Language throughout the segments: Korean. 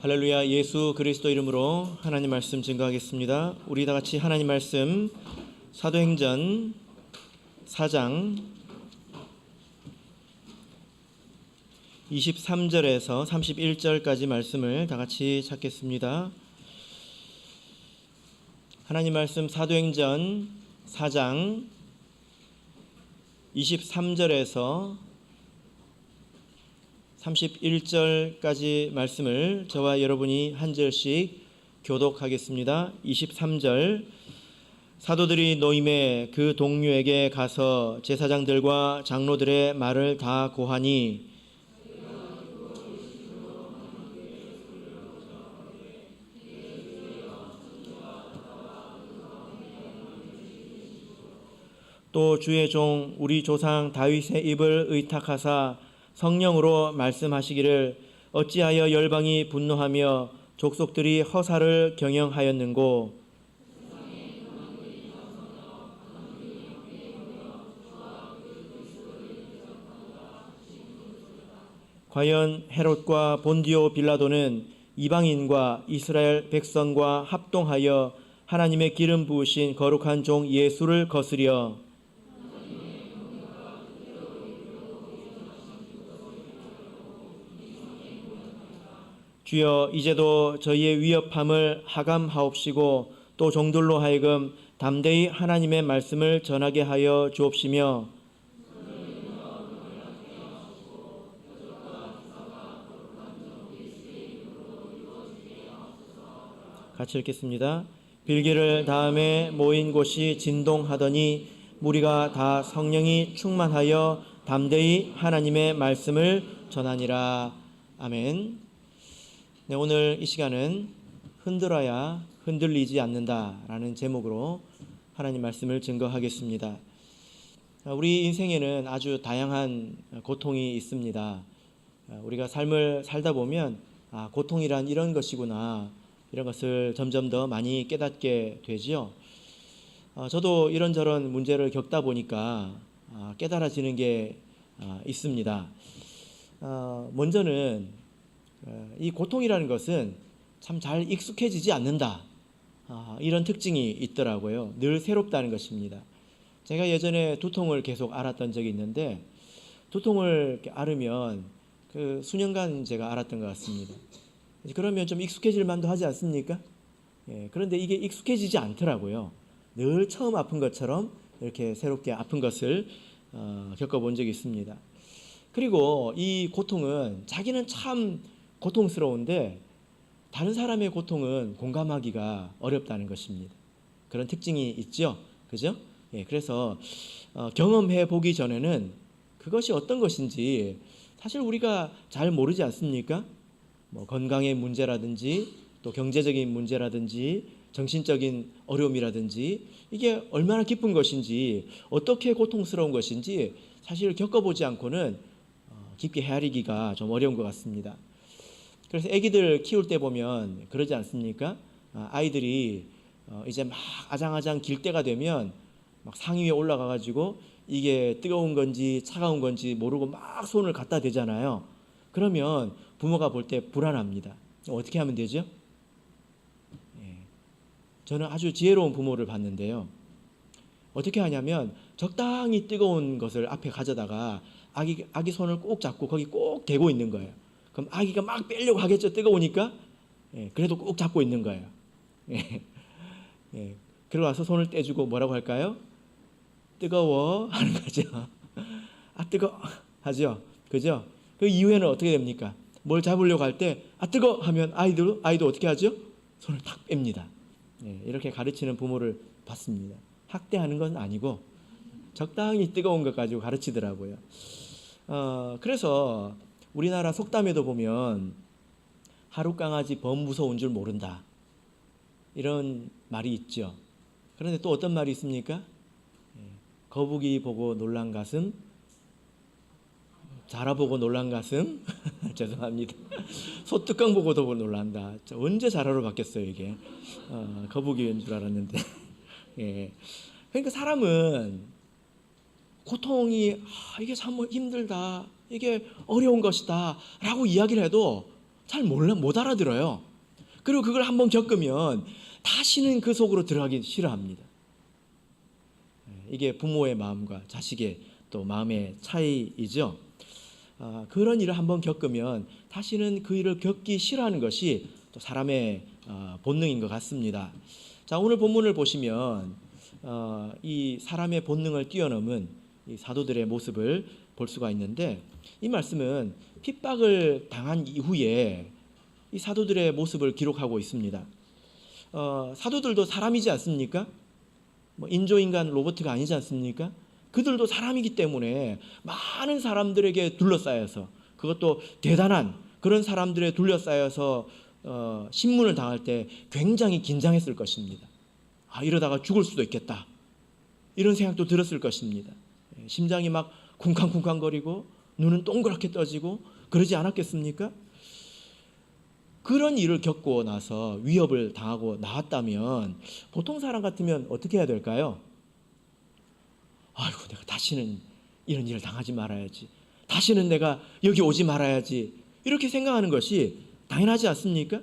할렐루야. 예수 그리스도 이름으로 하나님 말씀 증거하겠습니다. 우리 다 같이 하나님 말씀 사도행전 4장 23절에서 31절까지 말씀을 다 같이 찾겠습니다. 하나님 말씀 사도행전 4장 23절에서 31절까지 말씀을 저와 여러분이 한 절씩 교독하겠습니다. 23절 사도들이 노임에 그 동료에게 가서 제사장들과 장로들의 말을 다 고하니 또 주의 종 우리 조상 다윗의 입을 의탁하사 성령으로 말씀하시기를 어찌하여 열방이 분노하며 족속들이 허사를 경영하였는고 과연 헤롯과 본디오 빌라도는 이방인과 이스라엘 백성과 합동하여 하나님의 기름 부으신 거룩한 종 예수를 거스려 주여 이제도 저희의 위협함을 하감하옵시고 또 종들로 하여금 담대히 하나님의 말씀을 전하게 하여 주옵시며 같이 읽겠습니다. 빌기를 다음에 모인 곳이 진동하더니 무리가 다 성령이 충만하여 담대히 하나님의 말씀을 전하니라. 아멘. 네, 오늘 이 시간은 흔들어야 흔들리지 않는다라는 제목으로 하나님 말씀을 증거하겠습니다. 우리 인생에는 아주 다양한 고통이 있습니다. 우리가 삶을 살다 보면 고통이란 이런 것이구나, 이런 것을 점점 더 많이 깨닫게 되지요. 저도 이런저런 문제를 겪다 보니까 깨달아지는 게 있습니다. 먼저는 이 고통이라는 것은 참 잘 익숙해지지 않는다, 이런 특징이 있더라고요. 늘 새롭다는 것입니다. 제가 예전에 두통을 계속 앓았던 적이 있는데 두통을 앓으면 그 수년간 제가 앓았던 것 같습니다. 그러면 좀 익숙해질 만도 하지 않습니까? 그런데 이게 익숙해지지 않더라고요. 늘 처음 아픈 것처럼 이렇게 새롭게 아픈 것을 겪어본 적이 있습니다. 그리고 이 고통은 자기는 참 고통스러운데 다른 사람의 고통은 공감하기가 어렵다는 것입니다. 그런 특징이 있죠, 그죠? 그래서 경험해 보기 전에는 그것이 어떤 것인지 사실 우리가 잘 모르지 않습니까? 뭐 건강의 문제라든지 또 경제적인 문제라든지 정신적인 어려움이라든지 이게 얼마나 깊은 것인지 어떻게 고통스러운 것인지 사실 겪어보지 않고는 깊게 헤아리기가 좀 어려운 것 같습니다. 그래서 아기들 키울 때 보면 그러지 않습니까? 아이들이 이제 막 아장아장 길 때가 되면 막 상위 위에 올라가 가지고 이게 뜨거운 건지 차가운 건지 모르고 막 손을 갖다 대잖아요. 그러면 부모가 볼 때 불안합니다. 어떻게 하면 되죠? 저는 아주 지혜로운 부모를 봤는데요. 어떻게 하냐면 적당히 뜨거운 것을 앞에 가져다가 아기 손을 꼭 잡고 거기 꼭 대고 있는 거예요. 그럼 아기가 막 빼려고 하겠죠. 뜨거우니까. 그래도 꼭 잡고 있는 거예요. 그러고 와서 손을 떼주고 뭐라고 할까요? 뜨거워 하는 거죠. 뜨거 하죠. 그죠? 그 이후에는 어떻게 됩니까? 뭘 잡으려고 할 때 뜨거 하면 아이도 어떻게 하죠? 손을 탁 뺍니다. 이렇게 가르치는 부모를 봤습니다. 학대하는 건 아니고 적당히 뜨거운 것 가지고 가르치더라고요. 그래서 우리나라 속담에도 보면 하루 강아지 범 무서운 줄 모른다, 이런 말이 있죠. 그런데 또 어떤 말이 있습니까? 거북이 보고 놀란 가슴, 자라보고 놀란 가슴 죄송합니다. 소뚜껑 보고 더 놀란다. 언제 자라로 바뀌었어요 이게. 거북이인 줄 알았는데. 그러니까 사람은 고통이 이게 참 힘들다, 이게 어려운 것이다 라고 이야기를 해도 잘 못 알아들어요. 그리고 그걸 한번 겪으면 다시는 그 속으로 들어가기 싫어합니다. 이게 부모의 마음과 자식의 또 마음의 차이이죠. 그런 일을 한번 겪으면 다시는 그 일을 겪기 싫어하는 것이 또 사람의 본능인 것 같습니다. 자, 오늘 본문을 보시면 이 사람의 본능을 뛰어넘은 이 사도들의 모습을 볼 수가 있는데, 이 말씀은 핍박을 당한 이후에 이 사도들의 모습을 기록하고 있습니다. 사도들도 사람이지 않습니까? 인조인간 로봇가 아니지 않습니까? 그들도 사람이기 때문에 많은 사람들에게 둘러싸여서, 그것도 대단한 그런 사람들에 둘러싸여서 신문을 당할 때 굉장히 긴장했을 것입니다. 이러다가 죽을 수도 있겠다, 이런 생각도 들었을 것입니다. 심장이 막 쿵쾅쿵쾅거리고 눈은 동그랗게 떠지고 그러지 않았겠습니까? 그런 일을 겪고 나서 위협을 당하고 나왔다면 보통 사람 같으면 어떻게 해야 될까요? 아이고, 내가 다시는 이런 일을 당하지 말아야지, 다시는 내가 여기 오지 말아야지, 이렇게 생각하는 것이 당연하지 않습니까?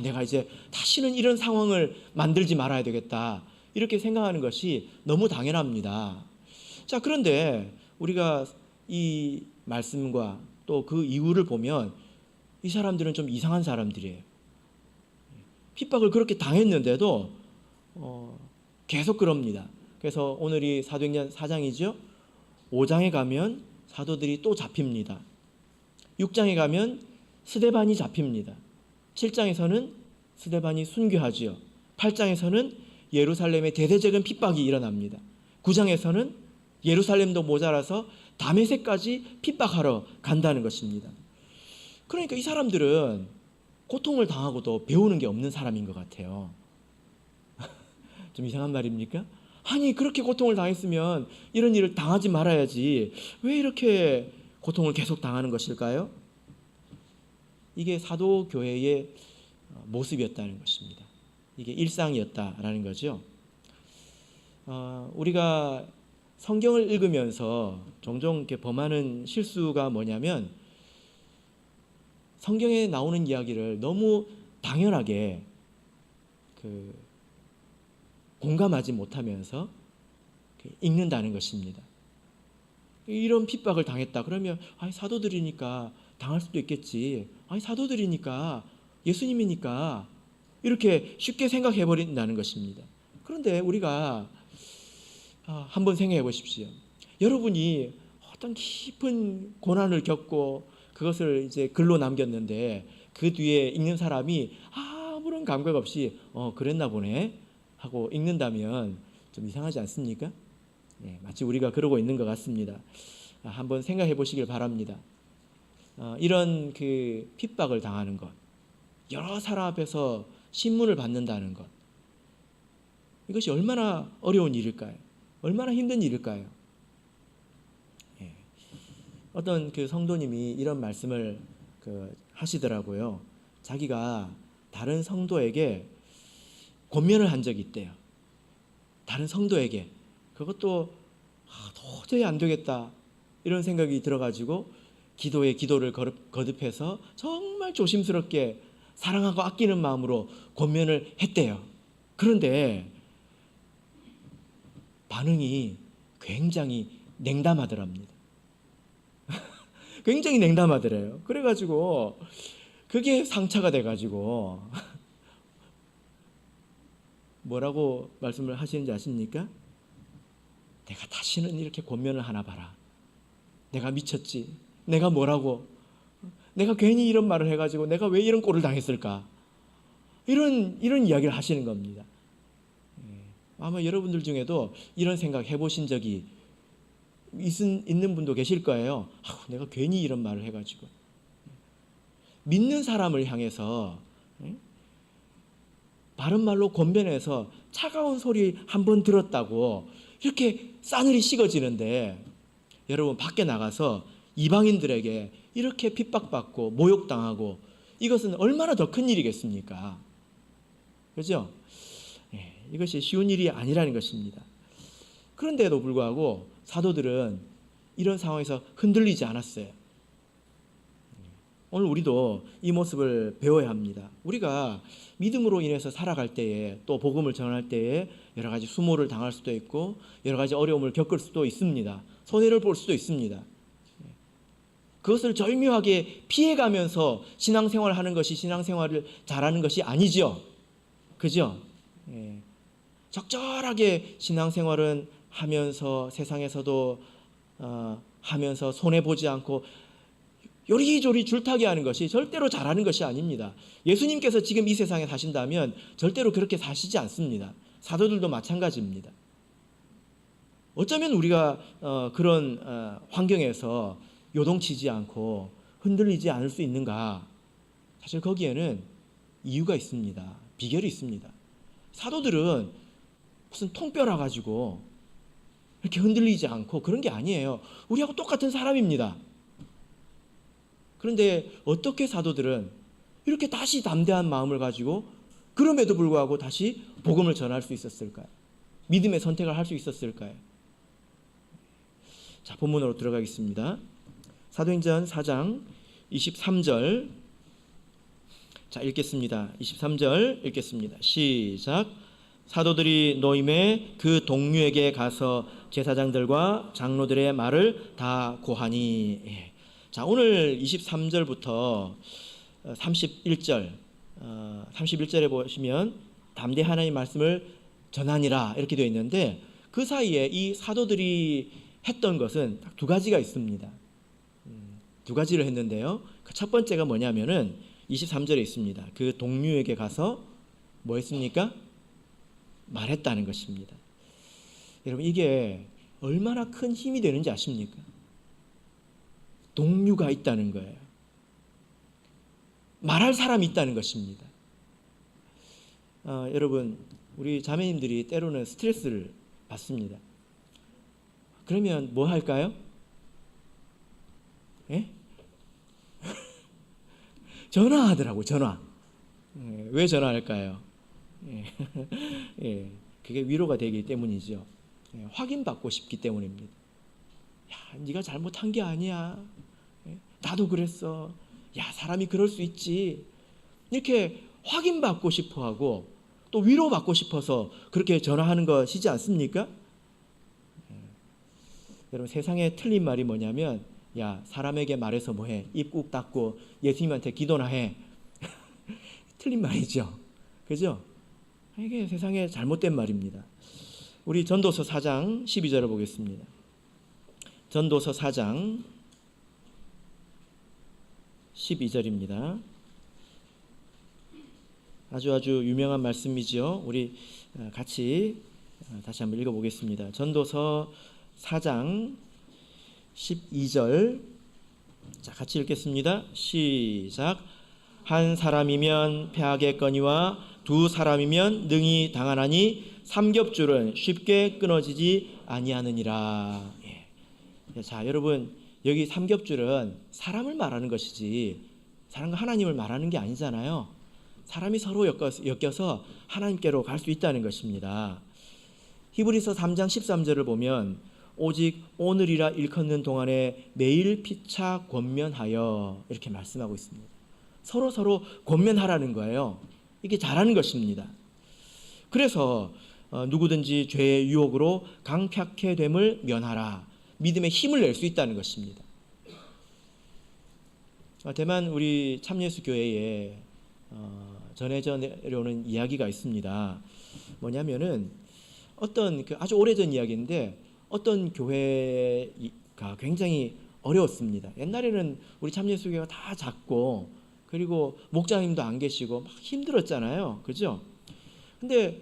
내가 이제 다시는 이런 상황을 만들지 말아야 되겠다, 이렇게 생각하는 것이 너무 당연합니다. 자, 그런데 우리가 이 말씀과 또 그 이유를 보면 이 사람들은 좀 이상한 사람들이에요. 핍박을 그렇게 당했는데도 계속 그럽니다. 그래서 오늘이 사도행전 4장이죠. 5장에 가면 사도들이 또 잡힙니다. 6장에 가면 스데반이 잡힙니다. 7장에서는 스데반이 순교하지요. 8장에서는 예루살렘에 대대적인 핍박이 일어납니다. 9장에서는 예루살렘도 모자라서 다메섹까지 핍박하러 간다는 것입니다. 그러니까 이 사람들은 고통을 당하고도 배우는 게 없는 사람인 것 같아요. 좀 이상한 말입니까? 아니, 그렇게 고통을 당했으면 이런 일을 당하지 말아야지 왜 이렇게 고통을 계속 당하는 것일까요? 이게 사도교회의 모습이었다는 것입니다. 이게 일상이었다라는 거죠. 우리가 성경을 읽으면서 종종 이렇게 범하는 실수가 뭐냐면, 성경에 나오는 이야기를 너무 당연하게 공감하지 못하면서 읽는다는 것입니다. 이런 핍박을 당했다 그러면 사도들이니까 당할 수도 있겠지, 사도들이니까 예수님이니까, 이렇게 쉽게 생각해 버린다는 것입니다. 그런데 우리가 한번 생각해 보십시오. 여러분이 어떤 깊은 고난을 겪고 그것을 이제 글로 남겼는데 그 뒤에 읽는 사람이 아무런 감각 없이 그랬나 보네 하고 읽는다면 좀 이상하지 않습니까? 마치 우리가 그러고 있는 것 같습니다. 한번 생각해 보시길 바랍니다. 이런 그 핍박을 당하는 것, 여러 사람 앞에서 신문을 받는다는 것, 이것이 얼마나 어려운 일일까요? 얼마나 힘든 일일까요? 어떤 그 성도님이 이런 말씀을 하시더라고요. 자기가 다른 성도에게 권면을 한 적이 있대요. 다른 성도에게. 그것도 도저히 안 되겠다, 이런 생각이 들어가지고 기도에 기도를 거듭해서 정말 조심스럽게 사랑하고 아끼는 마음으로 권면을 했대요. 그런데 반응이 굉장히 냉담하더랍니다. 굉장히 냉담하더래요. 그래가지고 그게 상처가 돼가지고 뭐라고 말씀을 하시는지 아십니까? 내가 다시는 이렇게 권면을 하나 봐라. 내가 미쳤지. 내가 뭐라고. 내가 괜히 이런 말을 해가지고 내가 왜 이런 꼴을 당했을까. 이런 이야기를 하시는 겁니다. 아마 여러분들 중에도 이런 생각 해보신 적이 있는 분도 계실 거예요. 내가 괜히 이런 말을 해가지고. 믿는 사람을 향해서 바른 말로 권변해서 차가운 소리 한 번 들었다고 이렇게 싸늘히 식어지는데, 여러분 밖에 나가서 이방인들에게 이렇게 핍박받고 모욕당하고, 이것은 얼마나 더 큰 일이겠습니까? 그렇죠? 이것이 쉬운 일이 아니라는 것입니다. 그런데도 불구하고 사도들은 이런 상황에서 흔들리지 않았어요. 오늘 우리도 이 모습을 배워야 합니다. 우리가 믿음으로 인해서 살아갈 때에, 또 복음을 전할 때에 여러 가지 수모를 당할 수도 있고 여러 가지 어려움을 겪을 수도 있습니다. 손해를 볼 수도 있습니다. 그것을 절묘하게 피해가면서 신앙생활을 하는 것이 신앙생활을 잘하는 것이 아니죠. 그죠? 적절하게 신앙생활은 하면서 세상에서도 하면서 손해보지 않고 요리조리 줄타기 하는 것이 절대로 잘하는 것이 아닙니다. 예수님께서 지금 이 세상에 사신다면 절대로 그렇게 사시지 않습니다. 사도들도 마찬가지입니다. 어쩌면 우리가 그런 환경에서 요동치지 않고 흔들리지 않을 수 있는가? 사실 거기에는 이유가 있습니다. 비결이 있습니다. 사도들은 무슨 통뼈라 가지고 이렇게 흔들리지 않고 그런 게 아니에요. 우리하고 똑같은 사람입니다. 그런데 어떻게 사도들은 이렇게 다시 담대한 마음을 가지고 그럼에도 불구하고 다시 복음을 전할 수 있었을까요? 믿음의 선택을 할 수 있었을까요? 자, 본문으로 들어가겠습니다. 사도행전 4장 23절. 자, 읽겠습니다. 23절 읽겠습니다. 시작. 사도들이 노임에 그 동류에게 가서 제사장들과 장로들의 말을 다 고하니. 자, 오늘 23절부터 31절에 보시면 담대 하나님의 말씀을 전하니라 이렇게 되어 있는데, 그 사이에 이 사도들이 했던 것은 딱 두 가지가 있습니다. 두 가지를 했는데요. 그 첫 번째가 뭐냐면은 23절에 있습니다. 그 동류에게 가서 뭐 했습니까? 말했다는 것입니다. 여러분, 이게 얼마나 큰 힘이 되는지 아십니까? 동류가 있다는 거예요. 말할 사람이 있다는 것입니다. 여러분, 우리 자매님들이 때로는 스트레스를 받습니다. 그러면 뭐 할까요? 예? 전화하더라고요. 전화. 왜 전화할까요? 그게 위로가 되기 때문이죠. 확인받고 싶기 때문입니다. 야, 네가 잘못한 게 아니야. 나도 그랬어. 야, 사람이 그럴 수 있지. 이렇게 확인받고 싶어하고 또 위로받고 싶어서 그렇게 전화하는 것이지 않습니까? 여러분, 세상에 틀린 말이 뭐냐면, 야, 사람에게 말해서 뭐해? 입 꾹 닫고 예수님한테 기도나 해. 틀린 말이죠. 그죠? 이게 세상에 잘못된 말입니다. 우리 전도서 4장 12절을 보겠습니다. 전도서 4장 12절입니다. 아주 유명한 말씀이죠. 우리 같이 다시 한번 읽어보겠습니다. 전도서 4장 12절. 자, 같이 읽겠습니다. 시작. 한 사람이면 패하겠거니와 두 사람이면 능히 당하나니 삼겹줄은 쉽게 끊어지지 아니하느니라. 자, 여러분, 여기 삼겹줄은 사람을 말하는 것이지 사람과 하나님을 말하는 게 아니잖아요. 사람이 서로 엮여서 하나님께로 갈 수 있다는 것입니다. 히브리서 3장 13절을 보면 오직 오늘이라 일컫는 동안에 매일 피차 권면하여 이렇게 말씀하고 있습니다. 서로 권면하라는 거예요. 이게 잘하는 것입니다. 그래서 누구든지 죄의 유혹으로 강팍해 됨을 면하라. 믿음의 힘을 낼 수 있다는 것입니다. 대만 우리 참예수교회에 전해져 내려오는 이야기가 있습니다. 뭐냐면은 어떤 아주 오래전 이야기인데, 어떤 교회가 굉장히 어려웠습니다. 옛날에는 우리 참예수교회가 다 작고 그리고 목장님도 안 계시고 막 힘들었잖아요. 그죠? 근데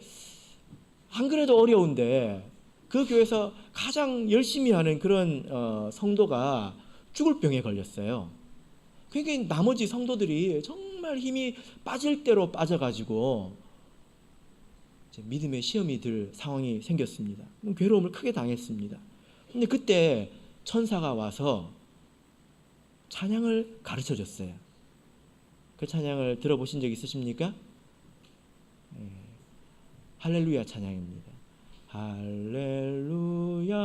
안 그래도 어려운데 그 교회에서 가장 열심히 하는 그런 성도가 죽을 병에 걸렸어요. 그러니까 나머지 성도들이 정말 힘이 빠질 대로 빠져가지고 이제 믿음의 시험이 들 상황이 생겼습니다. 괴로움을 크게 당했습니다. 근데 그때 천사가 와서 찬양을 가르쳐 줬어요. 그 찬양을 들어보신 적 있으십니까? 할렐루야 찬양입니다. 할렐루야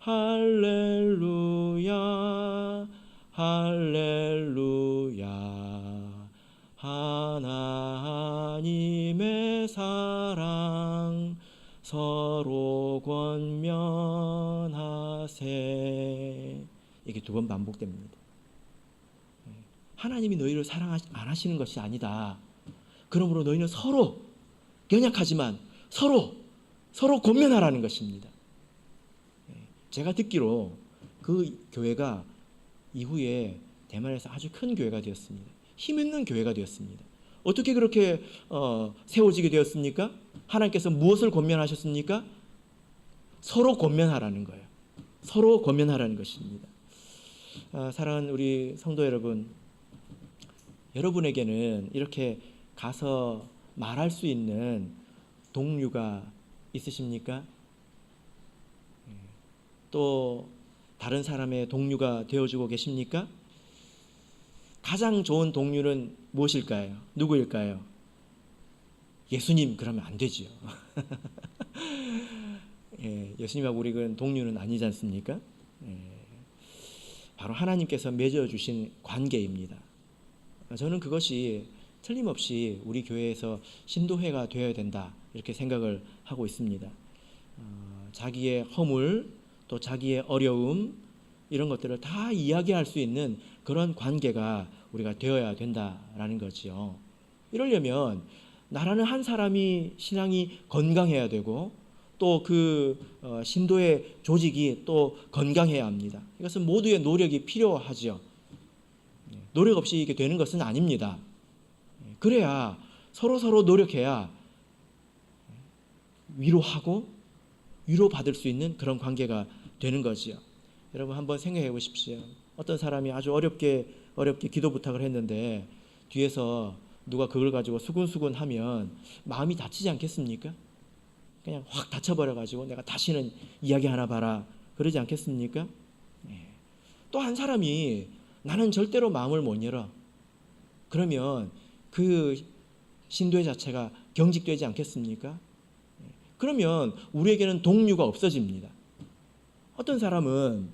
할렐루야 할렐루야. 하나님의 사랑 서로 권면하세. 이게 두 번 반복됩니다. 하나님이 너희를 사랑 안 하시는 것이 아니다. 그러므로 너희는 서로 연약하지만 서로 권면하라는 것입니다. 제가 듣기로 그 교회가 이후에 대만에서 아주 큰 교회가 되었습니다. 힘 있는 교회가 되었습니다. 어떻게 그렇게 세워지게 되었습니까? 하나님께서 무엇을 권면하셨습니까? 서로 권면하라는 거예요. 서로 권면하라는 것입니다. 사랑하는 우리 성도 여러분, 여러분에게는 이렇게 가서 말할 수 있는 동료가 있으십니까? 또 다른 사람의 동료가 되어주고 계십니까? 가장 좋은 동료는 무엇일까요? 누구일까요? 예수님 그러면 안 되지요. 예수님하고 우리는 동료는 아니지 않습니까? 바로 하나님께서 맺어주신 관계입니다. 저는 그것이 틀림없이 우리 교회에서 신도회가 되어야 된다 이렇게 생각을 하고 있습니다. 자기의 허물 또 자기의 어려움 이런 것들을 다 이야기할 수 있는 그런 관계가 우리가 되어야 된다라는 거지요. 이러려면 나라는 한 사람이 신앙이 건강해야 되고 또 그 신도의 조직이 또 건강해야 합니다. 이것은 모두의 노력이 필요하죠. 노력 없이 이게 되는 것은 아닙니다. 그래야 서로 노력해야 위로하고 위로받을 수 있는 그런 관계가 되는 거지요. 여러분 한번 생각해 보십시오. 어떤 사람이 아주 어렵게 기도 부탁을 했는데 뒤에서 누가 그걸 가지고 수군수군 하면 마음이 다치지 않겠습니까? 그냥 확 다쳐버려가지고 내가 다시는 이야기하나 봐라 그러지 않겠습니까? 또 한 사람이 나는 절대로 마음을 못 열어. 그러면 그 신도회 자체가 경직되지 않겠습니까? 그러면 우리에게는 동료가 없어집니다. 어떤 사람은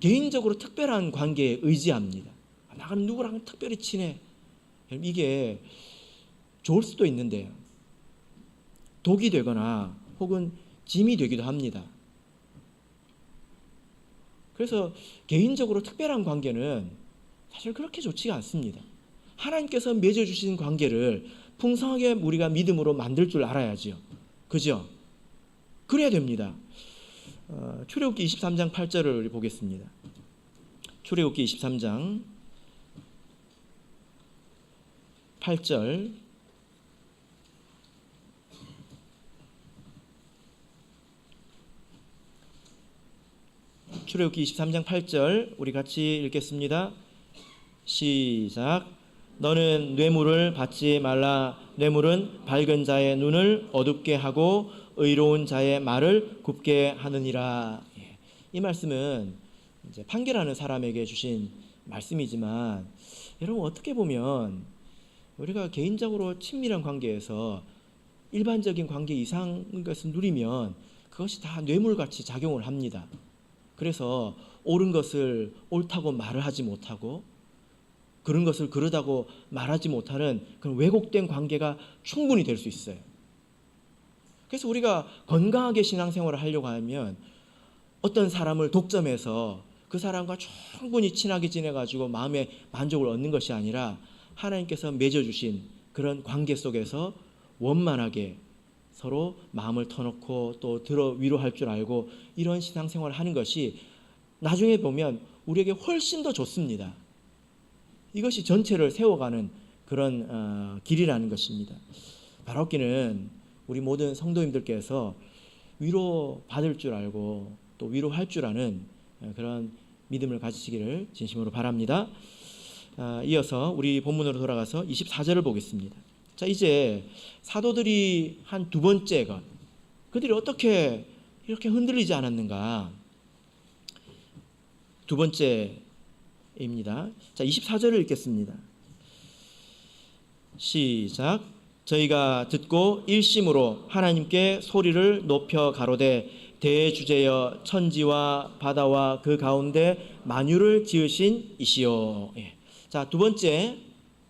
개인적으로 특별한 관계에 의지합니다. 나는 누구랑 특별히 친해. 이게 좋을 수도 있는데요. 독이 되거나 혹은 짐이 되기도 합니다. 그래서 개인적으로 특별한 관계는 사실 그렇게 좋지가 않습니다. 하나님께서 맺어주신 관계를 풍성하게 우리가 믿음으로 만들 줄 알아야지요. 그죠? 그래야 됩니다. 출애굽기 23장 8절을 보겠습니다. 출애굽기 23장 8절 출애굽기 23장 8절 우리 같이 읽겠습니다. 시작. 너는 뇌물을 받지 말라. 뇌물은 밝은 자의 눈을 어둡게 하고 의로운 자의 말을 굽게 하느니라. 이 말씀은 이제 판결하는 사람에게 주신 말씀이지만 여러분 어떻게 보면 우리가 개인적으로 친밀한 관계에서 일반적인 관계 이상의 것을 누리면 그것이 다 뇌물같이 작용을 합니다. 그래서 옳은 것을 옳다고 말을 하지 못하고 그런 것을 그러다고 말하지 못하는 그런 왜곡된 관계가 충분히 될 수 있어요. 그래서 우리가 건강하게 신앙생활을 하려고 하면 어떤 사람을 독점해서 그 사람과 충분히 친하게 지내가지고 마음의 만족을 얻는 것이 아니라 하나님께서 맺어주신 그런 관계 속에서 원만하게 서로 마음을 터놓고 또 들어 위로할 줄 알고 이런 신앙생활을 하는 것이 나중에 보면 우리에게 훨씬 더 좋습니다. 이것이 전체를 세워가는 그런 길이라는 것입니다. 바라옵기는 우리 모든 성도님들께서 위로 받을 줄 알고 또 위로할 줄 아는 그런 믿음을 가지시기를 진심으로 바랍니다. 이어서 우리 본문으로 돌아가서 24절을 보겠습니다. 자, 이제 사도들이 한 두 번째 것, 그들이 어떻게 이렇게 흔들리지 않았는가? 두 번째입니다. 자, 24절을 읽겠습니다. 시작. 저희가 듣고 일심으로 하나님께 소리를 높여 가로되 대주제여 천지와 바다와 그 가운데 만유를 지으신 이시요. 예. 자, 두 번째,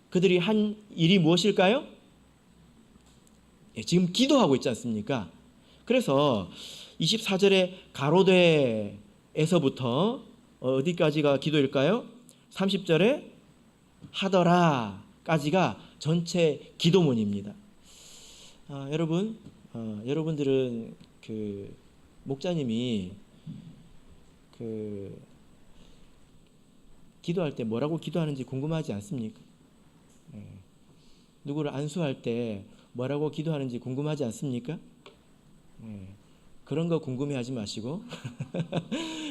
그들이 한 일이 무엇일까요? 예, 지금 기도하고 있지 않습니까? 그래서 24절에 가로되에서부터 어디까지가 기도일까요? 30절에 하더라까지가 전체 기도문입니다. 여러분들은 그 목자님이 그 기도할 때 뭐라고 기도하는지 궁금하지 않습니까? 예. 누구를 안수할 때 뭐라고 기도하는지 궁금하지 않습니까? 예. 그런 거 궁금해하지 마시고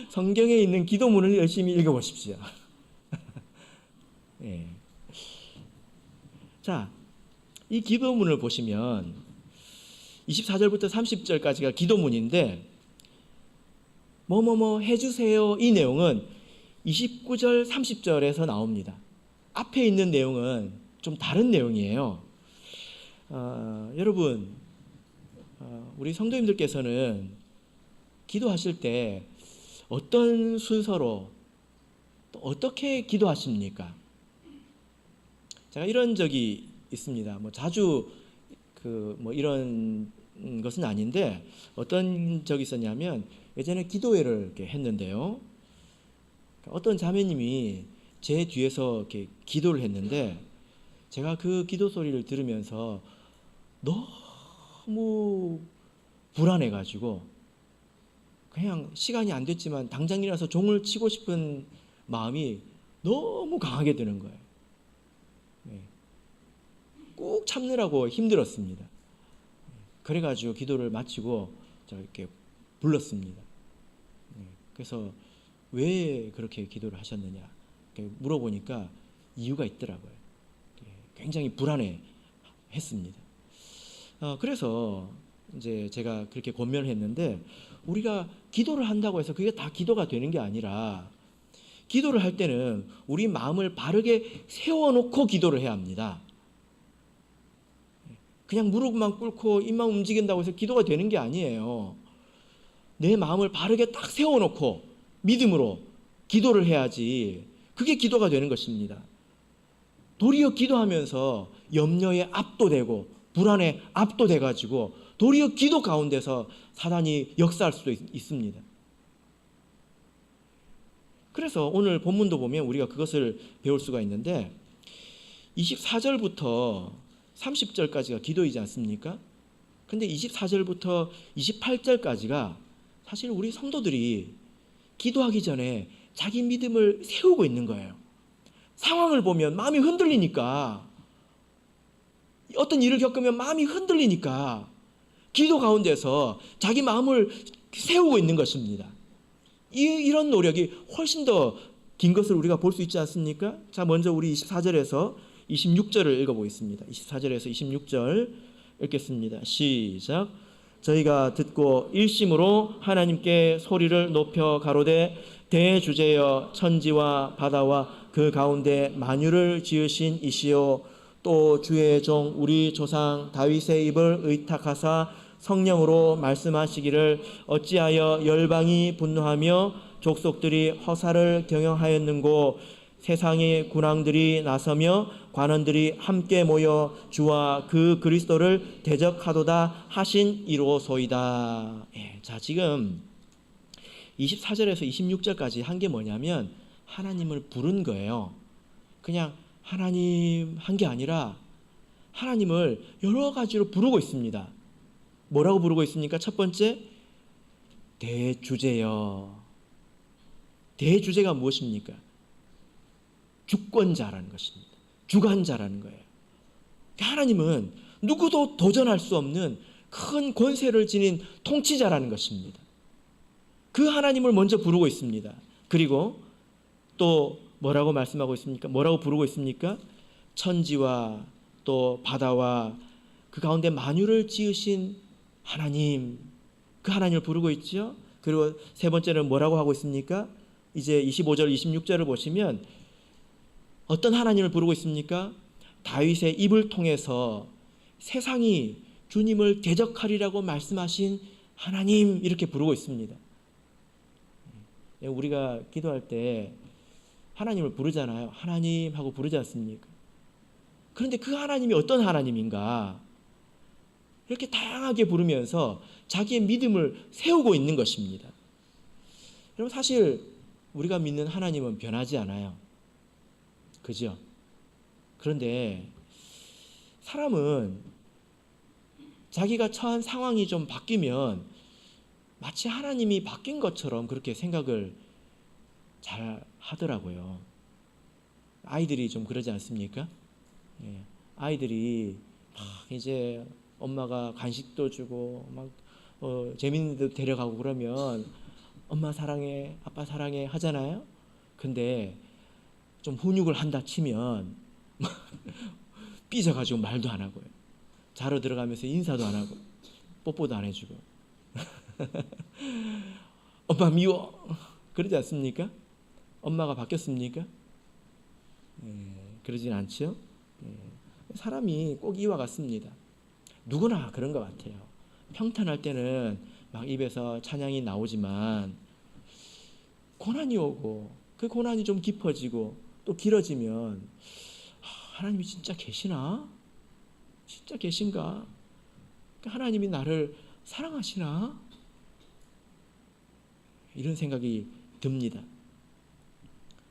성경에 있는 기도문을 열심히 읽어보십시오. 예. 자, 이 기도문을 보시면 24절부터 30절까지가 기도문인데 뭐뭐뭐 해주세요 이 내용은 29절 30절에서 나옵니다. 앞에 있는 내용은 좀 다른 내용이에요. 여러분, 우리 성도님들께서는 기도하실 때 어떤 순서로 또 어떻게 기도하십니까? 제가 이런 적이 있습니다. 뭐 자주 이런 것은 아닌데 어떤 적이 있었냐면 예전에 기도회를 이렇게 했는데요. 어떤 자매님이 제 뒤에서 이렇게 기도를 했는데 제가 그 기도 소리를 들으면서 너무 불안해가지고 그냥 시간이 안 됐지만 당장 일어나서 종을 치고 싶은 마음이 너무 강하게 드는 거예요. 꾹 참느라고 힘들었습니다. 그래가지고 기도를 마치고 이렇게 불렀습니다. 그래서 왜 그렇게 기도를 하셨느냐 물어보니까 이유가 있더라고요. 굉장히 불안해 했습니다. 그래서 이제 제가 그렇게 권면을 했는데 우리가 기도를 한다고 해서 그게 다 기도가 되는 게 아니라 기도를 할 때는 우리 마음을 바르게 세워놓고 기도를 해야 합니다. 그냥 무릎만 꿇고 입만 움직인다고 해서 기도가 되는 게 아니에요. 내 마음을 바르게 딱 세워놓고 믿음으로 기도를 해야지 그게 기도가 되는 것입니다. 도리어 기도하면서 염려에 압도되고 불안에 압도돼가지고 도리어 기도 가운데서 사단이 역사할 수도 있습니다. 그래서 오늘 본문도 보면 우리가 그것을 배울 수가 있는데 24절부터 30절까지가 기도이지 않습니까? 근데 24절부터 28절까지가 사실 우리 성도들이 기도하기 전에 자기 믿음을 세우고 있는 거예요. 상황을 보면 마음이 흔들리니까 어떤 일을 겪으면 마음이 흔들리니까 기도 가운데서 자기 마음을 세우고 있는 것입니다. 이런 노력이 훨씬 더 긴 것을 우리가 볼 수 있지 않습니까? 자, 먼저 우리 24절에서 26절을 읽어보겠습니다. 24절에서 26절 읽겠습니다. 시작. 저희가 듣고 일심으로 하나님께 소리를 높여 가로되 대주제여 천지와 바다와 그 가운데 만유를 지으신 이시요 또 주의 종 우리 조상 다윗의 입을 의탁하사 성령으로 말씀하시기를 어찌하여 열방이 분노하며 족속들이 허사를 경영하였는고 세상의 군왕들이 나서며 관원들이 함께 모여 주와 그 그리스도를 대적하도다 하신 이로소이다. 자, 지금 24절에서 26절까지 한 게 뭐냐면 하나님을 부른 거예요. 그냥 하나님 한 게 아니라 하나님을 여러 가지로 부르고 있습니다. 뭐라고 부르고 있습니까? 첫 번째, 대주제여. 대주제가 무엇입니까? 주권자라는 것입니다. 주관자라는 거예요. 하나님은 누구도 도전할 수 없는 큰 권세를 지닌 통치자라는 것입니다. 그 하나님을 먼저 부르고 있습니다. 그리고 또 뭐라고 말씀하고 있습니까? 뭐라고 부르고 있습니까? 천지와 또 바다와 그 가운데 만유를 지으신 하나님, 그 하나님을 부르고 있죠. 그리고 세 번째는 뭐라고 하고 있습니까? 이제 25절, 26절을 보시면 어떤 하나님을 부르고 있습니까? 다윗의 입을 통해서 세상이 주님을 대적하리라고 말씀하신 하나님 이렇게 부르고 있습니다. 우리가 기도할 때 하나님을 부르잖아요. 하나님 하고 부르지 않습니까? 그런데 그 하나님이 어떤 하나님인가? 이렇게 다양하게 부르면서 자기의 믿음을 세우고 있는 것입니다. 여러분, 사실 우리가 믿는 하나님은 변하지 않아요. 그죠? 그런데 사람은 자기가 처한 상황이 좀 바뀌면 마치 하나님이 바뀐 것처럼 그렇게 생각을 잘 하더라고요. 아이들이 좀 그러지 않습니까? 예, 아이들이 막 이제 엄마가 간식도 주고 막 재밌는 데 데려가고 그러면 엄마 사랑해, 아빠 사랑해 하잖아요. 근데 좀 훈육을 한다 치면 삐져가지고 말도 안 하고요. 자러 들어가면서 인사도 안 하고 뽀뽀도 안 해주고 엄마 미워 그러지 않습니까? 엄마가 바뀌었습니까? 그러진 않죠. 사람이 꼭 이와 같습니다. 누구나 그런 것 같아요. 평탄할 때는 막 입에서 찬양이 나오지만 고난이 오고 그 고난이 좀 깊어지고 또 길어지면 하나님이 진짜 계시나? 진짜 계신가? 하나님이 나를 사랑하시나? 이런 생각이 듭니다.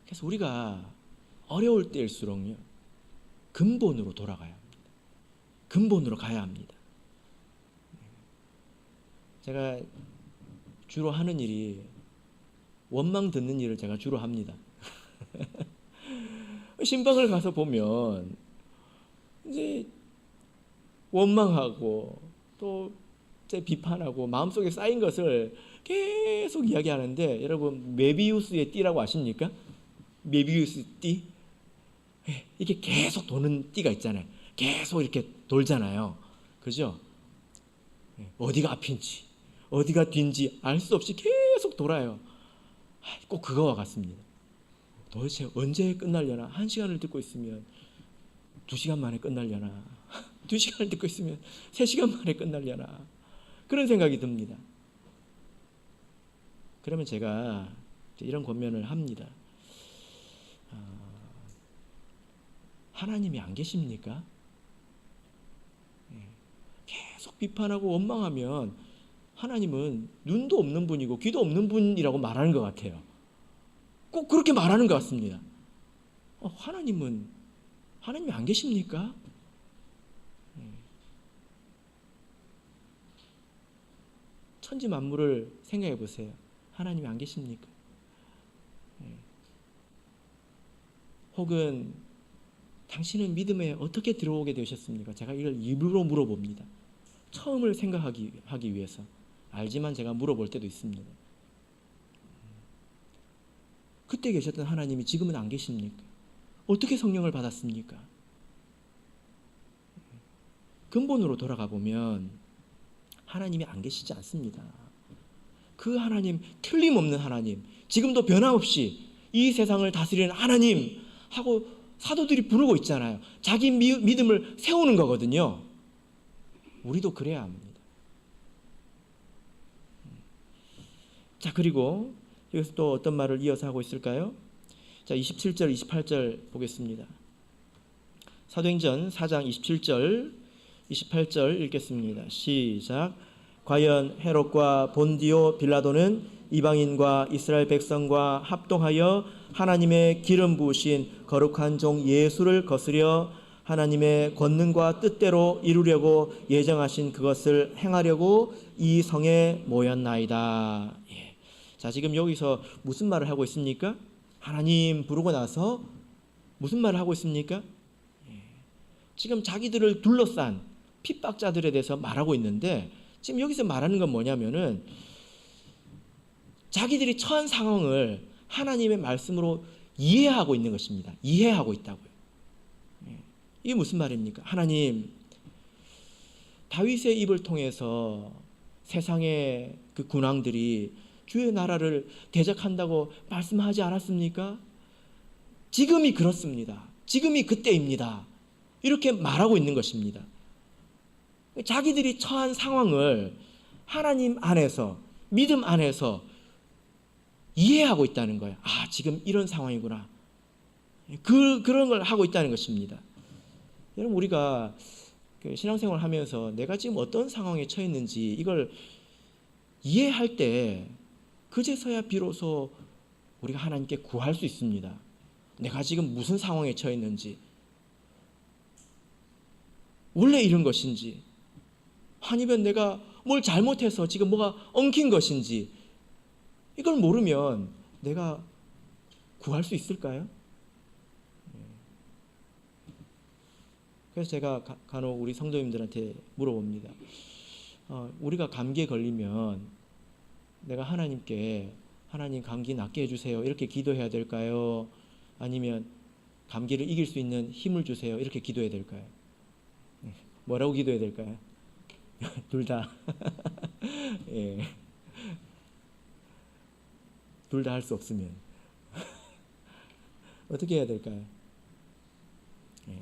그래서 우리가 어려울 때일수록요, 근본으로 돌아가야 합니다. 근본으로 가야 합니다. 제가 주로 하는 일이 원망 듣는 일을 제가 주로 합니다. 신방을 가서 보면 이제 원망하고 또 비판하고 마음속에 쌓인 것을 계속 이야기하는데, 여러분 메비우스의 띠라고 아십니까? 메비우스 띠? 이게 계속 도는 띠가 있잖아요. 계속 이렇게 돌잖아요. 그죠? 어디가 앞인지 어디가 뒤인지 알 수 없이 계속 돌아요. 꼭 그거와 같습니다. 도대체 언제 끝날려나? 1시간을 듣고 있으면 2시간 만에 끝날려나? 2시간을 듣고 있으면 3시간 만에 끝날려나? 그런 생각이 듭니다. 그러면 제가 이런 권면을 합니다. 하나님이 안 계십니까? 계속 비판하고 원망하면 하나님은 눈도 없는 분이고 귀도 없는 분이라고 말하는 것 같아요. 꼭 그렇게 말하는 것 같습니다. 하나님이 안 계십니까? 천지 만물을 생각해 보세요. 하나님이 안 계십니까? 혹은 당신은 믿음에 어떻게 들어오게 되셨습니까? 제가 이걸 일부러 물어봅니다. 처음을 생각하기 위해서. 알지만 제가 물어볼 때도 있습니다. 그때 계셨던 하나님이 지금은 안 계십니까? 어떻게 성령을 받았습니까? 근본으로 돌아가 보면 하나님이 안 계시지 않습니다. 그 하나님, 틀림없는 하나님, 지금도 변함없이 이 세상을 다스리는 하나님 하고 사도들이 부르고 있잖아요. 자기 믿음을 세우는 거거든요. 우리도 그래야 합니다. 자, 그리고 여기서 또 어떤 말을 이어서 하고 있을까요? 자, 27절, 28절 보겠습니다. 사도행전 4장 27절, 28절 읽겠습니다. 시작. 과연 헤롯과 본디오 빌라도는 이방인과 이스라엘 백성과 합동하여 하나님의 기름 부으신 거룩한 종 예수를 거스려 하나님의 권능과 뜻대로 이루려고 예정하신 그것을 행하려고 이 성에 모였나이다. 자, 지금 여기서 무슨 말을 하고 있습니까? 하나님 부르고 나서 무슨 말을 하고 있습니까? 지금 자기들을 둘러싼 핍박자들에 대해서 말하고 있는데, 지금 여기서 말하는 건 뭐냐면은 자기들이 처한 상황을 하나님의 말씀으로 이해하고 있는 것입니다. 이해하고 있다고요. 이게 무슨 말입니까? 하나님, 다윗의 입을 통해서 세상의 그 군왕들이 주의 나라를 대적한다고 말씀하지 않았습니까? 지금이 그렇습니다. 지금이 그때입니다. 이렇게 말하고 있는 것입니다. 자기들이 처한 상황을 하나님 안에서, 믿음 안에서 이해하고 있다는 거예요. 아, 지금 이런 상황이구나. 그런 걸 하고 있다는 것입니다. 여러분, 우리가 신앙생활을 하면서 내가 지금 어떤 상황에 처했는지 이걸 이해할 때 그제서야 비로소 우리가 하나님께 구할 수 있습니다. 내가 지금 무슨 상황에 처했는지, 원래 이런 것인지, 아니면 내가 뭘 잘못해서 지금 뭐가 엉킨 것인지, 이걸 모르면 내가 구할 수 있을까요? 그래서 제가 간혹 우리 성도님들한테 물어봅니다. 우리가 감기에 걸리면 내가 하나님께 하나님 감기 낫게 해주세요 이렇게 기도해야 될까요? 아니면 감기를 이길 수 있는 힘을 주세요 이렇게 기도해야 될까요? 뭐라고 기도해야 될까요? 둘 다. 예. 둘 다 할 수 없으면 어떻게 해야 될까요? 예.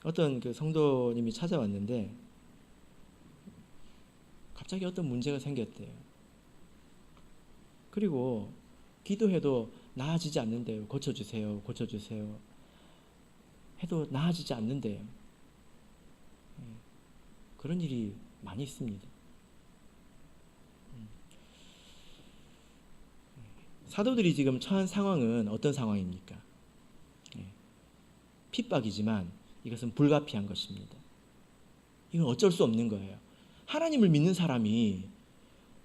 어떤 그 성도님이 찾아왔는데 갑자기 어떤 문제가 생겼대요. 그리고 기도해도 나아지지 않는데요. 고쳐주세요, 고쳐주세요 해도 나아지지 않는데요. 그런 일이 많이 있습니다. 사도들이 지금 처한 상황은 어떤 상황입니까? 핍박이지만 이것은 불가피한 것입니다. 이건 어쩔 수 없는 거예요. 하나님을 믿는 사람이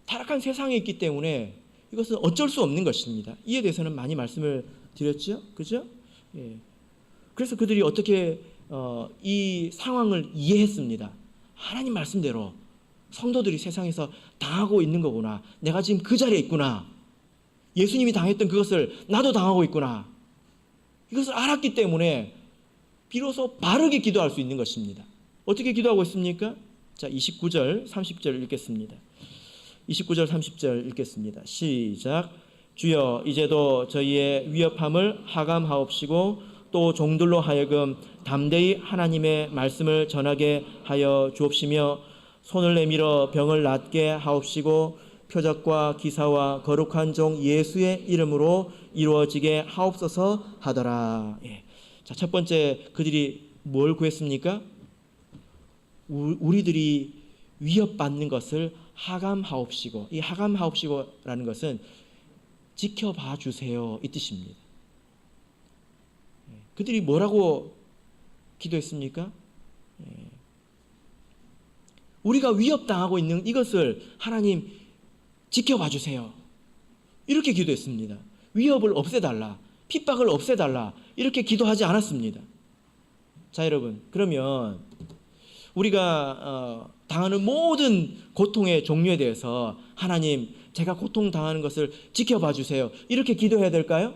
타락한 세상에 있기 때문에 이것은 어쩔 수 없는 것입니다. 이에 대해서는 많이 말씀을 드렸죠, 그죠? 예. 그래서 그들이 어떻게 이 상황을 이해했습니다. 하나님 말씀대로 성도들이 세상에서 당하고 있는 거구나. 내가 지금 그 자리에 있구나. 예수님이 당했던 그것을 나도 당하고 있구나. 이것을 알았기 때문에 비로소 바르게 기도할 수 있는 것입니다. 어떻게 기도하고 있습니까? 자, 29절, 30절 읽겠습니다. 29절, 30절 읽겠습니다. 시작. 주여, 이제도 저희의 위협함을 하감하옵시고 또 종들로 하여금 담대히 하나님의 말씀을 전하게 하여 주옵시며 손을 내밀어 병을 낫게 하옵시고 표적과 기사와 거룩한 종 예수의 이름으로 이루어지게 하옵소서 하더라. 예. 자, 첫 번째 그들이 뭘 구했습니까? 우리들이 위협받는 것을 하감하옵시고, 이 하감하옵시고라는 것은 지켜봐 주세요 이 뜻입니다. 그들이 뭐라고 기도했습니까? 우리가 위협당하고 있는 이것을 하나님 지켜봐 주세요 이렇게 기도했습니다. 위협을 없애달라, 핍박을 없애달라 이렇게 기도하지 않았습니다. 자, 여러분, 그러면 우리가 당하는 모든 고통의 종류에 대해서 하나님, 제가 고통당하는 것을 지켜봐 주세요 이렇게 기도해야 될까요?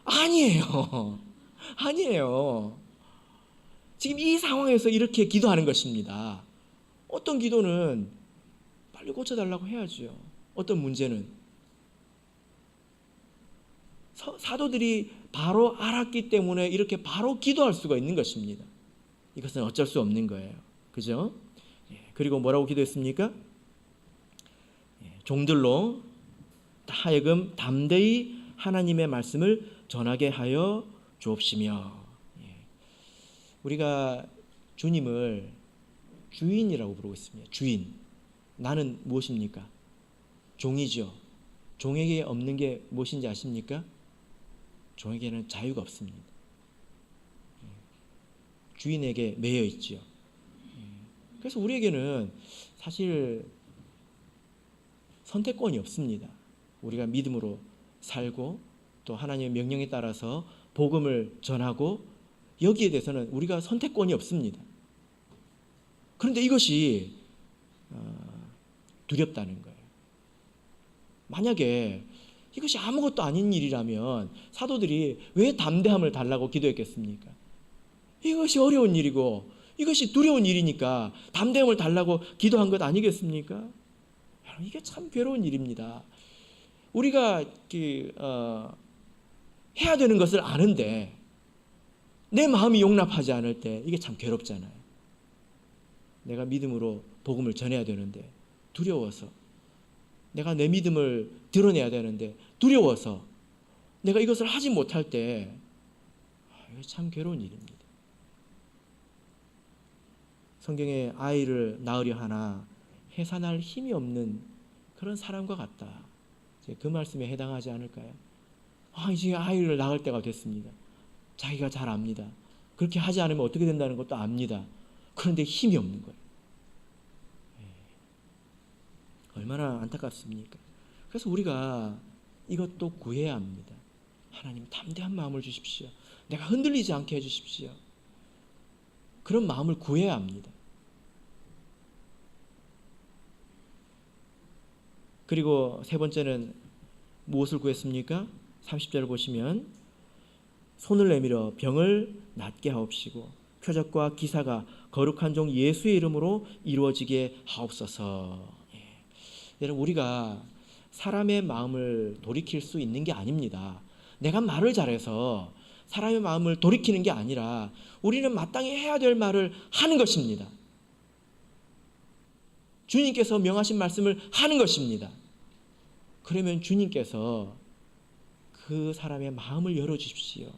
아니에요. 아니에요. 지금 이 상황에서 이렇게 기도하는 것입니다. 어떤 기도는 빨리 고쳐달라고 해야죠. 어떤 문제는 사도들이 바로 알았기 때문에 이렇게 바로 기도할 수가 있는 것입니다. 이것은 어쩔 수 없는 거예요. 그죠? 그리고 뭐라고 기도했습니까? 종들로 하여금 담대히 하나님의 말씀을 전하게 하여 주옵시며. 우리가 주님을 주인이라고 부르고 있습니다. 주인. 나는 무엇입니까? 종이죠. 종에게 없는 게 무엇인지 아십니까? 종에게는 자유가 없습니다. 주인에게 매여 있지요. 그래서 우리에게는 사실 선택권이 없습니다. 우리가 믿음으로 살고 또 하나님의 명령에 따라서 복음을 전하고 여기에 대해서는 우리가 선택권이 없습니다. 그런데 이것이 두렵다는 거예요. 만약에 이것이 아무것도 아닌 일이라면 사도들이 왜 담대함을 달라고 기도했겠습니까? 이것이 어려운 일이고 이것이 두려운 일이니까 담대함을 달라고 기도한 것 아니겠습니까? 이게 참 괴로운 일입니다. 우리가 해야 되는 것을 아는데 내 마음이 용납하지 않을 때 이게 참 괴롭잖아요. 내가 믿음으로 복음을 전해야 되는데 두려워서, 내가 내 믿음을 드러내야 되는데 두려워서 내가 이것을 하지 못할 때 이거 참 괴로운 일입니다. 성경에 아이를 낳으려 하나 해산할 힘이 없는 그런 사람과 같다. 그 말씀에 해당하지 않을까요? 이제 아이를 낳을 때가 됐습니다. 자기가 잘 압니다. 그렇게 하지 않으면 어떻게 된다는 것도 압니다. 그런데 힘이 없는 거예요. 얼마나 안타깝습니까? 그래서 우리가 이것도 구해야 합니다. 하나님, 담대한 마음을 주십시오. 내가 흔들리지 않게 해주십시오. 그런 마음을 구해야 합니다. 그리고 세 번째는 무엇을 구했습니까? 30절을 보시면 손을 내밀어 병을 낫게 하옵시고 표적과 기사가 거룩한 종 예수의 이름으로 이루어지게 하옵소서. 여러분, 우리가 사람의 마음을 돌이킬 수 있는 게 아닙니다. 내가 말을 잘해서 사람의 마음을 돌이키는 게 아니라 우리는 마땅히 해야 될 말을 하는 것입니다. 주님께서 명하신 말씀을 하는 것입니다. 그러면 주님께서 그 사람의 마음을 열어주십시오.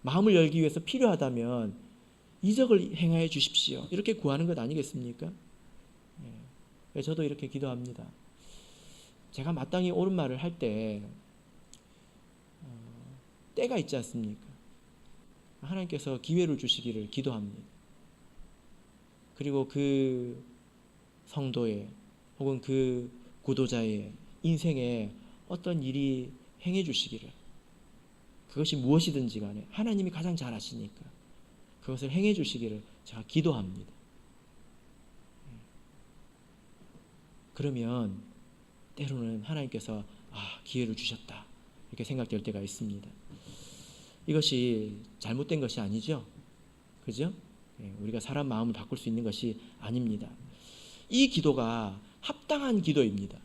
마음을 열기 위해서 필요하다면 이적을 행하여 주십시오. 이렇게 구하는 것 아니겠습니까? 저도 이렇게 기도합니다. 제가 마땅히 옳은 말을 할 때 때가 있지 않습니까? 하나님께서 기회를 주시기를 기도합니다. 그리고 그 성도의 혹은 그 구도자의 인생에 어떤 일이 행해 주시기를, 그것이 무엇이든지 간에 하나님이 가장 잘 아시니까 그것을 행해 주시기를 제가 기도합니다. 그러면 때로는 하나님께서 기회를 주셨다 이렇게 생각될 때가 있습니다. 이것이 잘못된 것이 아니죠. 그죠? 우리가 사람 마음을 바꿀 수 있는 것이 아닙니다. 이 기도가 합당한 기도입니다.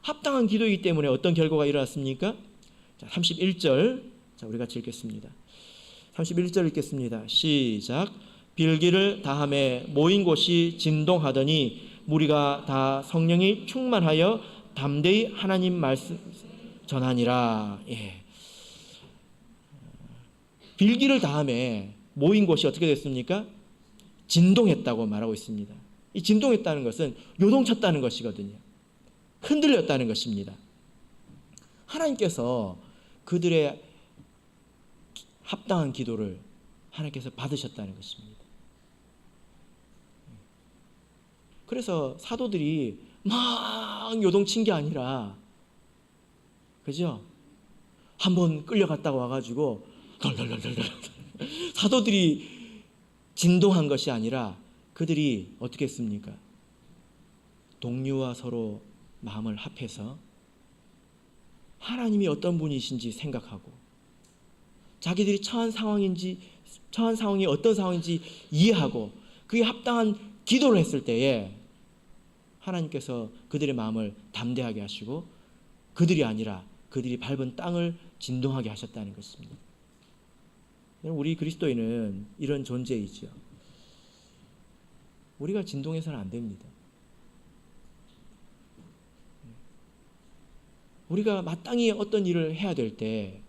합당한 기도이기 때문에 어떤 결과가 일어났습니까? 자, 31절 우리 같이 읽겠습니다. 31절 읽겠습니다. 시작. 빌기를 다함에 모인 곳이 진동하더니 무리가 다 성령이 충만하여 담대히 하나님 말씀 전하니라. 빌기를 다함에 모인 곳이 어떻게 됐습니까? 진동했다고 말하고 있습니다. 이 진동했다는 것은 요동쳤다는 것이거든요. 흔들렸다는 것입니다. 하나님께서 그들의 합당한 기도를 하나님께서 받으셨다는 것입니다. 그래서 사도들이 막 요동친 게 아니라, 그죠? 한번 끌려갔다가 와가지고 덜덜덜덜 사도들이 진동한 것이 아니라 그들이 어떻게 했습니까? 동료와 서로 마음을 합해서 하나님이 어떤 분이신지 생각하고 자기들이 처한 상황이 어떤 상황인지 이해하고 그에 합당한 기도를 했을 때에 하나님께서 그들의 마음을 담대하게 하시고 그들이 아니라 그들이 밟은 땅을 진동하게 하셨다는 것입니다. 우리 그리스도인은 이런 존재이죠. 우리가 진동해서는 안 됩니다. 우리가 마땅히 어떤 일을 해야 될 때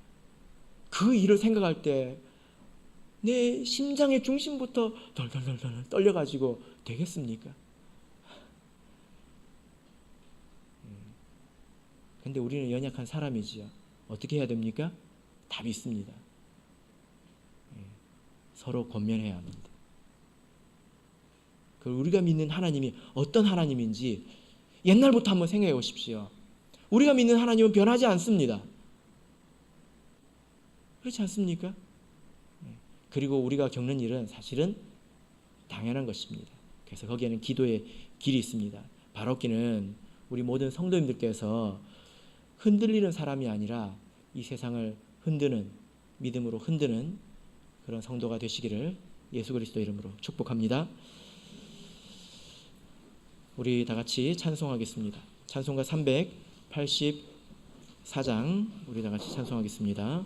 그 일을 생각할 때 내 심장의 중심부터 덜덜덜덜 떨려가지고 되겠습니까? 근데 우리는 연약한 사람이지요. 어떻게 해야 됩니까? 답이 있습니다. 서로 권면해야 합니다. 그리고 우리가 믿는 하나님이 어떤 하나님인지 옛날부터 한번 생각해 보십시오. 우리가 믿는 하나님은 변하지 않습니다. 그렇지 않습니까? 그리고 우리가 겪는 일은 사실은 당연한 것입니다. 그래서 거기에는 기도의 길이 있습니다. 바로기는 우리 모든 성도님들께서 흔들리는 사람이 아니라 이 세상을 흔드는, 믿음으로 흔드는 그런 성도가 되시기를 예수 그리스도 이름으로 축복합니다. 우리 다 같이 찬송하겠습니다. 찬송가 384장 우리 다 같이 찬송하겠습니다.